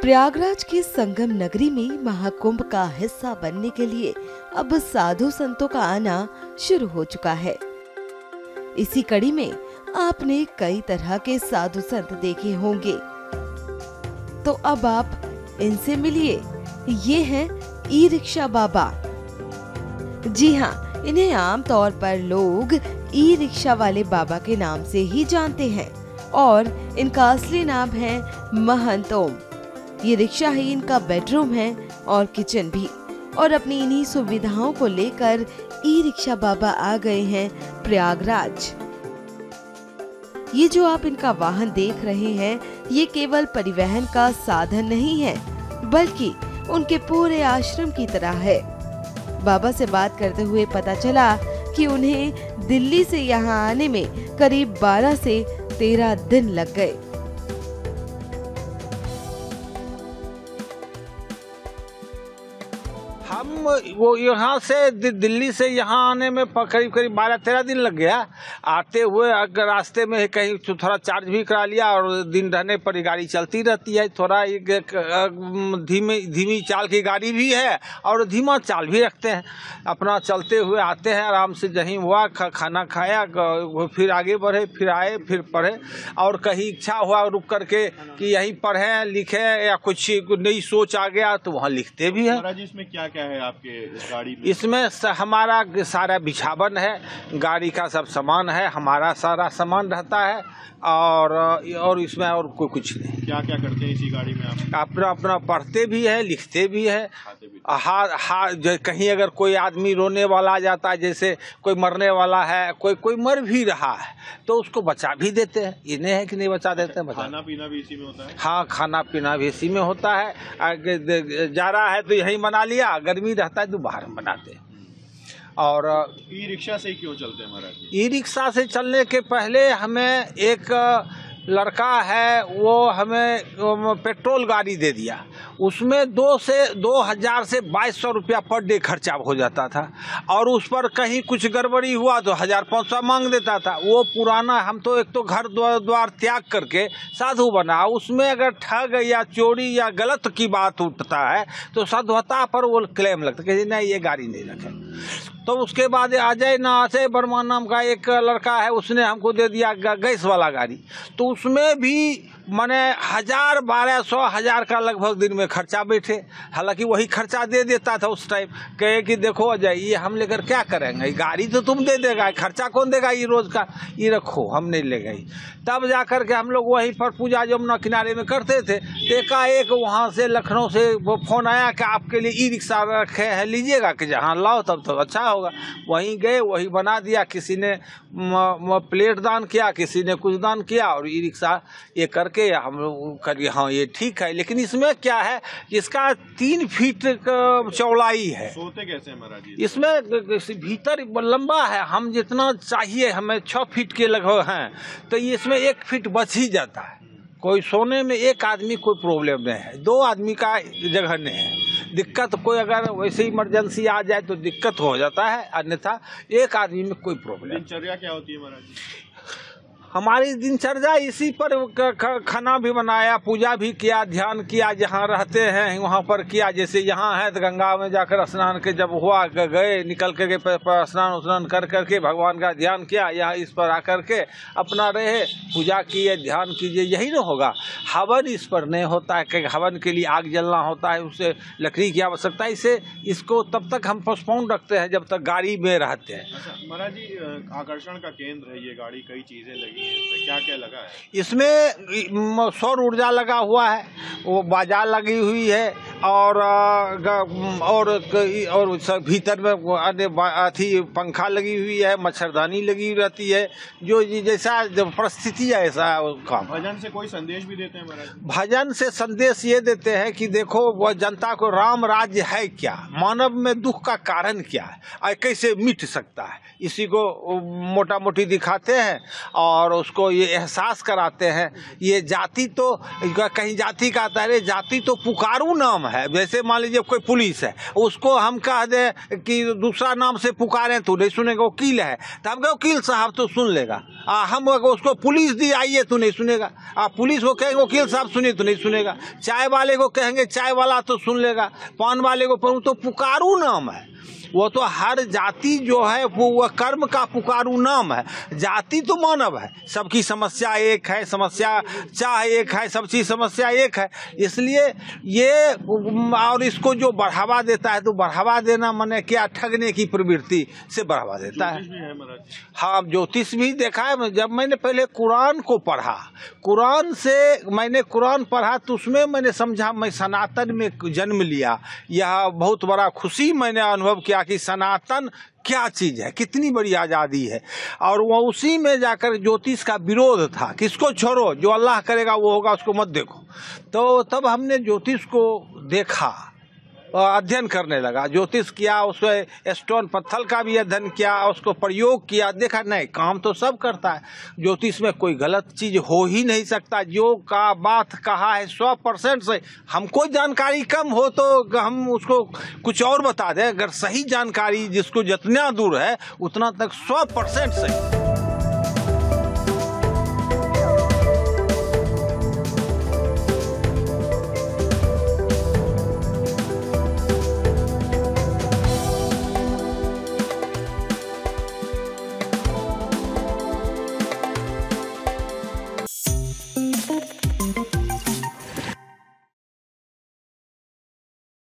प्रयागराज के संगम नगरी में महाकुंभ का हिस्सा बनने के लिए अब साधु संतों का आना शुरू हो चुका है। इसी कड़ी में आपने कई तरह के साधु संत देखे होंगे, तो अब आप इनसे मिलिए। ये हैं ई रिक्शा बाबा। जी हाँ, इन्हें आमतौर पर लोग ई रिक्शा वाले बाबा के नाम से ही जानते हैं और इनका असली नाम है महंत ओम। ये रिक्शा ही इनका बेडरूम है और किचन भी, और अपनी इन्हीं सुविधाओं को लेकर ई रिक्शा बाबा आ गए हैं प्रयागराज। ये जो आप इनका वाहन देख रहे हैं, ये केवल परिवहन का साधन नहीं है, बल्कि उनके पूरे आश्रम की तरह है। बाबा से बात करते हुए पता चला कि उन्हें दिल्ली से यहाँ आने में करीब 12 से 13 दिन लग गए। हम वो यहाँ से दिल्ली से यहाँ आने में करीब 12-13 दिन लग गया। आते हुए अगर रास्ते में कहीं थोड़ा चार्ज भी करा लिया, और दिन रहने पर गाड़ी चलती रहती है। थोड़ा धीमी चाल की गाड़ी भी है और धीमा चाल भी रखते हैं। अपना चलते हुए आते हैं, आराम से जहीं हुआ खाना खाया, फिर आगे बढ़े, फिर आए, फिर पढ़े। और कहीं इच्छा हुआ रुक करके कि यहीं पढ़ें लिखें, या कुछ नई सोच आ गया तो वहाँ लिखते भी हैं। महाराज, इसमें क्या क्या है आपके इस गाड़ी में? इसमें हमारा सारा बिछावन है, गाड़ी का सब सामान है, हमारा सारा सामान रहता है, और इसमें और कोई कुछ नहीं। क्या क्या करते हैं इसी गाड़ी में आप? अपना पढ़ते भी है, लिखते भी है। कहीं अगर कोई आदमी रोने वाला आ जाता है, जैसे कोई मरने वाला है, कोई मर भी रहा है, तो उसको बचा भी देते हैं। ये नहीं है कि नहीं बचा देते हैं, खाना पीना भी इसी में होता है? हाँ, खाना पीना भी इसी में होता है। जा रहा है तो यहीं बना लिया, गर्मी रहता है तो बाहर बनाते हैं। और ई रिक्शा से क्यों चलते हैं महाराज? ई रिक्शा से चलने के पहले हमें एक लड़का है, वो हमें पेट्रोल गाड़ी दे दिया। उसमें 2000 से 2200 रुपया पर डे खर्चा हो जाता था, और उस पर कहीं कुछ गड़बड़ी हुआ तो 1500 मांग देता था। वो पुराना, हम तो एक तो घर द्वार त्याग करके साधु बना, उसमें अगर ठग या चोरी या गलत की बात उठता है तो साधुता पर वो क्लेम लगता है कि नहीं, ये गाड़ी नहीं रखे। तो उसके बाद अजय वर्मा नाम का एक लड़का है, उसने हमको दे दिया गैस वाला गाड़ी। तो उसमें भी मैंने 1200-1000 का लगभग दिन में खर्चा बैठे। हालांकि वही खर्चा दे देता था उस टाइम, कहे कि देखो अजय, ये हम लेकर क्या करेंगे, गाड़ी तो तुम दे देगा, खर्चा कौन देगा ये रोज का, ये रखो, हम नहीं ले गई। तब जा कर के हम लोग वहीं पर पूजा जमुना किनारे में करते थे। एकाएक वहाँ से लखनऊ से वो फोन आया कि आपके लिए ई रिक्शा रखे हैं, लीजिएगा कि जहाँ लाओ तब तो अच्छा होगा। वहीं गए, वही बना दिया। किसी ने प्लेट दान किया, किसी ने कुछ दान किया, और ई रिक्शा ये करके हम लोग करिए। हाँ, ये ठीक है, लेकिन इसमें क्या है, इसका 3 फीट चौड़ाई है। सोते कैसे हैं महाराज जी? इसमें भीतर लंबा है, हम जितना चाहिए हमें 6 फीट के लगभग हैं, तो इसमें 1 फीट बच ही जाता है। कोई सोने में एक आदमी कोई प्रॉब्लम नहीं है, 2 आदमी का जगह नहीं है। दिक्कत कोई अगर वैसे इमरजेंसी आ जाए तो दिक्कत हो जाता है, अन्यथा 1 आदमी में कोई प्रॉब्लम। दिनचर्या क्या होती है महाराज जी? हमारी दिनचर्या इसी पर खाना भी बनाया, पूजा भी किया, ध्यान किया, जहाँ रहते हैं वहाँ पर किया। जैसे यहाँ है तो गंगा में जाकर स्नान के जब हुआ गए, निकल के स्नान कर करके भगवान का ध्यान किया। यहाँ इस पर आकर के अपना रहे, पूजा किए, ध्यान कीजिए, यही न होगा। हवन इस पर नहीं होता है, क्योंकि हवन के लिए आग जलना होता है, उससे लकड़ी की आवश्यकता है। इसे इसको तब तक हम पोस्टपोन रखते हैं जब तक गाड़ी में रहते हैं। अच्छा महाराज जी, आकर्षण का केंद्र है ये गाड़ी, कई चीजें लगी, क्या क्या लगा है इसमें? सौर ऊर्जा लगा हुआ है, वो बाजार लगी हुई है, और भीतर में अथी पंखा लगी हुई है, मच्छरदानी लगी रहती है। जो जैसा परिस्थिति है ऐसा काम। भजन से कोई संदेश भी देते हैं महाराज? भजन से संदेश ये देते हैं कि देखो, वह जनता को राम राज्य है क्या, मानव में दुख का कारण क्या है, और कैसे मिट सकता है, इसी को मोटा मोटी दिखाते हैं और उसको ये एहसास कराते हैं। ये जाति तो कहीं जाति का आता है, जाति तो पुकारू नाम है। जैसे मान लीजिए कोई पुलिस है, उसको हम कह दे कि दूसरा नाम से पुकारें तो नहीं सुनेगा, वकील है तो हम कहें वकील साहब तो सुन लेगा। हम उसको पुलिस दी आइए तो नहीं सुनेगा, पुलिस को कहेंगे वकील साहब सुनिए तो नहीं सुनेगा। चाय वाले को कहेंगे चाय वाला तो सुन लेगा, पान वाले को पर तो पुकारू नाम है। वो तो हर जाति जो है वो कर्म का पुकारू नाम है। जाति तो मानव है, सबकी समस्या एक है, समस्या चाहे एक है, सब चीज समस्या एक है। इसलिए ये और इसको जो बढ़ावा देता है तो बढ़ावा देना माने क्या, ठगने की प्रवृत्ति से बढ़ावा देता है। हाँ, ज्योतिष भी देखा है। जब मैंने पहले कुरान को पढ़ा, कुरान से मैंने कुरान पढ़ा तो उसमें मैंने समझा मैं सनातन में जन्म लिया। यह बहुत बड़ा खुशी मैंने अनुभव किया कि सनातन क्या चीज है, कितनी बड़ी आजादी है। और वो उसी में जाकर ज्योतिष का विरोध था, किसको छोड़ो, जो अल्लाह करेगा वो होगा, उसको मत देखो। तो तब हमने ज्योतिष को देखा, अध्ययन करने लगा, ज्योतिष किया, उसमें स्टोन पत्थर का भी अध्ययन किया, उसको प्रयोग किया, देखा नहीं काम तो सब करता है, ज्योतिष में कोई गलत चीज हो ही नहीं सकता। जो का बात कहा है 100% से, हमको जानकारी कम हो तो हम उसको कुछ और बता दें, अगर सही जानकारी जिसको जितना दूर है उतना तक 100% सही।